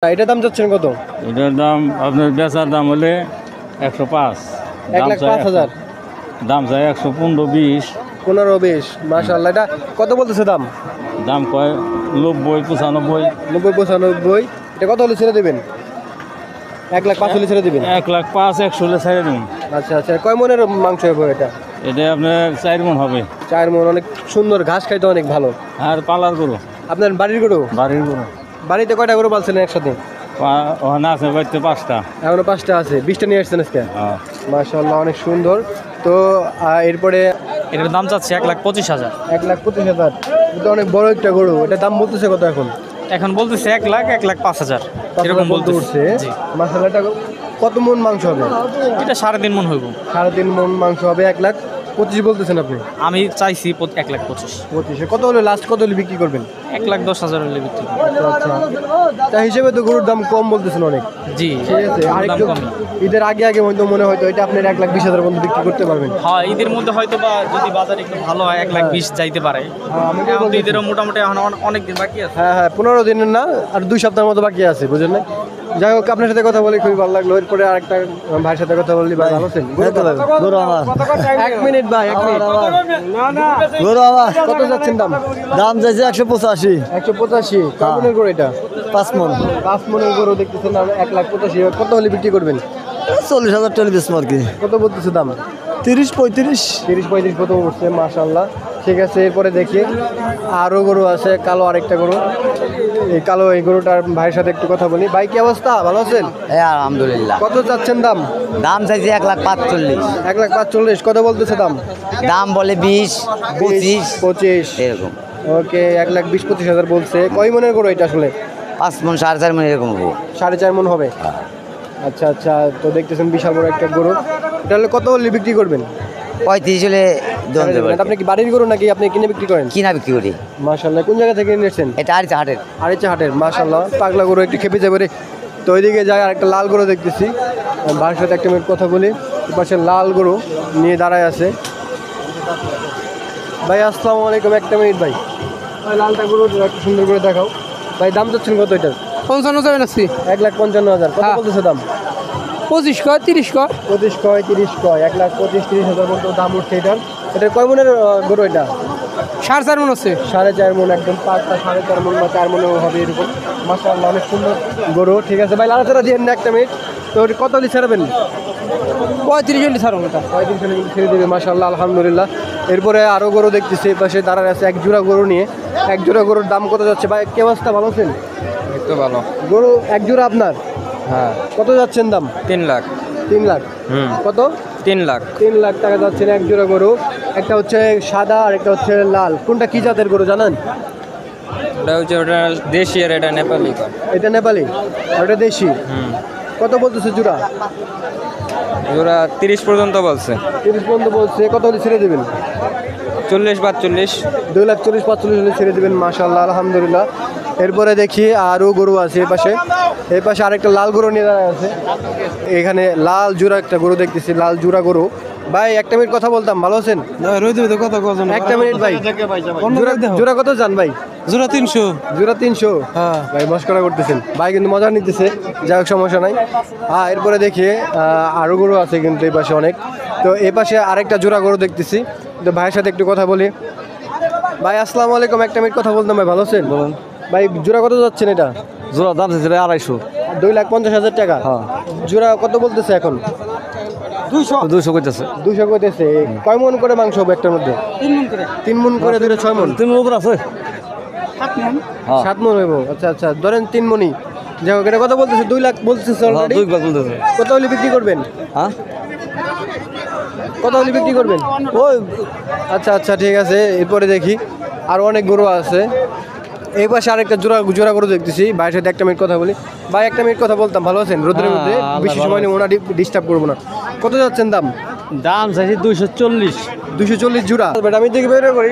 এটা দাম যাচ্ছেন কত? এটার দাম আপনার বেচার দাম হলে 105, 1,05,000 দাম চাই 115, 20, 15-20। মাশাআল্লাহ, এটা কত বলতেছে দাম? দাম কয় 90, 95, 90-95। এটা কত হলে ছেড়ে দেবেন? 1,05,000 হলে ছেড়ে দেবেন? 105, 100 হলে ছেড়ে দেবেন। আচ্ছা আচ্ছা, কয় মনের মাংস হবে এটা? এটা আপনার 4 মণ হবে। 4 মন। অনেক সুন্দর, ঘাস খাইতে অনেক ভালো। আর পালার গরু, আপনার বাড়ির গরু? বাড়ির গরু বাড়িতে কয়টা গরু পালছিলেন একসাথে? ওখানে আছে বাড়িতে 5টা। এখনো 5টা আছে। 20টা নিয়ে আসছেন আজকে? হ্যাঁ। মাশাআল্লাহ, অনেক সুন্দর। তো এরপরে এটার দাম চাচ্ছে 1,25,000। 1,25,000। এটা অনেক বড় একটা গরু। এটা দাম বলতেছে কত এখন? এখন বলতেছে 1,05,000 এরকম বলতে উঠছে। মাশাআল্লাহ, এটা কত মন মাংস হবে? এটা 3.5 মণ হইব। 3.5 মন মাংস হবে। 1,25,000 বলতেছেন আপনি? আমি চাইছি 1,25,000। 25 কত হলে লাস্ট কত হলে বিক্রি করবেন? 1,10,000 হলে বিক্রি করব। আচ্ছা, তা হিসেবে তো গরুর দাম কম বলতেছেন অনেক। জি, ঠিক আছে। আর দাম একটু কমই। ঈদের আগে আগে হয়তো মনে হয়তো এটা আপনার 1,20,000 পর্যন্ত বিক্রি করতে পারবেন। হ্যাঁ, ঈদের মধ্যে হয়তো বা যদি বাজার একটু ভালো হয় 1,20,000 যাইতে পারে। আমি এখন তো ঈদেরও মোটামুটি এখন অনেক দিন বাকি আছে। হ্যাঁ হ্যাঁ, 15 দিনের না, আর 2 সপ্তাহের মতো বাকি আছে, বুঝলেন না? যাই হোক, আপনার সাথে কথা বলে খুবই ভালো লাগলো। এরপরে আরেকটা ভাইয়ের সাথে কথা বললি। ভাই ভালো আছেন? গরু আমার 1 মিনিট ভাই, 1 মিনিট। গরু আমার কত যাচ্ছেন দাম? দাম চাইছে 185, 185। কয় মনের গরু এটা? 5 মন। 5 মনের গরু দেখতেছেন, 1,85,000। কত হলে বিক্রি করবেন? 40,000 টাকা বেচবো আর কি। কত বলতেছে দাম? 30, 35। 30-35 কত উঠছে। মাশাআল্লাহ, ঠিক আছে। এরপরে দেখি আরও গরু আছে, কালো আরেকটা গরু। এই কালো এই গরুটার ভাইয়ের সাথে একটু কথা বলি। ভাই, কি অবস্থা? ভালো আছেন? হ্যাঁ আলহামদুলিল্লাহ। কত চাচ্ছেন দাম? দাম চাইছে 1,45,000। 1,45,000। কত বলতেছে দাম? দাম বলে 20, 25 25 এরকম। ওকে, 1,20,000-25,000 বলছে। কয় মনের গরু এটা আসলে? 5 মন, 4.5 মন এরকম হবো। 4.5 মন হবে। আচ্ছা আচ্ছা, তো দেখতেছেন বিশাল বড় একটা গরু। এটা হলে কত হলে বিক্রি করবেন? 35 হলে দোকান দেবো। এটা আপনি কি বাড়ির গরু নাকি আপনি কিনে বিক্রি করেন? কিনা বিক্রি করি। মাশাআল্লাহ, কোন জায়গা থেকে নিয়েছেন? এটা আর হাটের। আড়াইচা হাটের। মাশাআল্লাহ, পাগলা গরু একটু খেপে যাবে রে। তো ওইদিকে যায় আর একটা লাল গরু দেখতেছি। ভাইয়ের সাথে একটা মিনিট কথা বলি। পাশে লাল গরু নিয়ে দাঁড়ায় আছে। ভাই আসসালামু আলাইকুম। একটা মিনিট ভাই। ওই লালটা গরু একটু সুন্দর করে দেখাও। ভাই, দাম চাচ্ছেন কত এটার? 55 যাবেন আছি। 1,55,000। কত হ্যাঁ। বলতেছে দাম? 25 কয় 30 কয় 25 কয় 30 কয়, 1,25,000-30,000 পর্যন্ত দাম উঠছে এটার। এটা কয় মনের গরু এটা? 4.5 মন আছে। 4.5 মন, একদম পাঁচটা 4.5 মন বা 4 মনেও হবে এরকম। মাশাআল্লাহ, অনেক সুন্দর গরু। ঠিক আছে ভাই, লালাচারা দিয়ে না একটা মিনিট। তো ওটা কত হলে ছাড়বেন? 35 চল্লিশ ছাড়ুন এটা। 35 হলে ছেড়ে দেবে। মাশাআল্লাহ, আলহামদুলিল্লাহ। এরপরে আরও গরু দেখতেছি। এই পাশে দাঁড়ায় আছে এক জোড়া গরু নিয়ে। এক জোড়া গরুর দাম কত যাচ্ছে ভাই? কি অবস্থা, ভালো আছেন? তো ভালো। গরু এক জোড়া আপনার? হ্যাঁ, কত যাচ্ছেন দাম? 3 লাখ। 3 লাখ। কত? 3 লাখ। 3 লাখ টাকা যাচ্ছেন এক জোড়া গরু। একটা হচ্ছে সাদা আর একটা হচ্ছে লাল। কোনটা কি জাতের গরু জানেন? ওটা দেশি আর এটা নেপালি। এটা নেপালি আর ওটা দেশি। কত বলতেছে জোড়া? ওরা 30 পর্যন্ত বলছে। 30 পর্যন্ত বলছে। কত হলে ছেড়ে দেবেন? 40-45। 2,40,000-45,000 হলে ছেড়ে দেবেন। মাশাআল্লাহ, আলহামদুলিল্লাহ। এরপরে দেখি আরও গরু আছে এই পাশে আরেকটা লাল গরু নিয়ে দাঁড়ায় আছে। এখানে লাল জোড়া একটা গরু দেখতেছি, লাল জোড়া গরু। ভাই, একটা মিনিট কথা বলতাম, ভালো আছেন? একটা মিনিট ভাই। জোড়া কত জান ভাই? জোড়া 300। জোড়া 300? ভাই মস্করা করতেছেন ভাই, কিন্তু মজা নিতেছে। যাই হোক, সমস্যা নাই। এরপরে দেখি আরও গরু আছে কিন্তু এই পাশে অনেক। তো এই পাশে আরেকটা জোড়া গরু দেখতেছি। তো ভাইয়ের সাথে একটু কথা বলি। ভাই আসসালামু আলাইকুম। একটা মিনিট কথা বলতাম ভাই, ভালো আছেন? বলুন ভাই, জোড়া কত যাচ্ছেন এটা? জোড়া দাম চাইছে 250। 2,50,000 টাকা। জোড়া কত বলতেছে এখন? 200 কইতেছে। 200 কইতেছে। কয় মন করে মাংস হবে একটার মধ্যে? 3 মন করে। 3 মন করে, 6 মন। 3 মন উপর আছে। 7 মন। 7 মন হইব। আচ্ছা আচ্ছা, ধরেন 3 মনই। যাই হোক, এটা কত বলতেছে? 2 লাখ বলতেছে অলরেডি। 2 লাখ বলতেছে। কত হলে বিক্রি করবেন? হ্যাঁ, কত হলে বিক্রি করবেন? ওই আচ্ছা আচ্ছা, ঠিক আছে। এরপরে দেখি আর অনেক গরু আছে। এই পাশে আরেকটা জোড়া গরু দেখতেছি। ভাইয়ের সাথে একটা মিনিট কথা বলি। ভাই, একটা মিনিট কথা বলতাম, ভালো আছেন? রোদের মধ্যে বেশি সময় নেব না, ডিস্টার্ব করবো না। কত যাচ্ছেন দাম? দাম চাইছি 240। 240 জোড়া। আমি থেকে বের করি।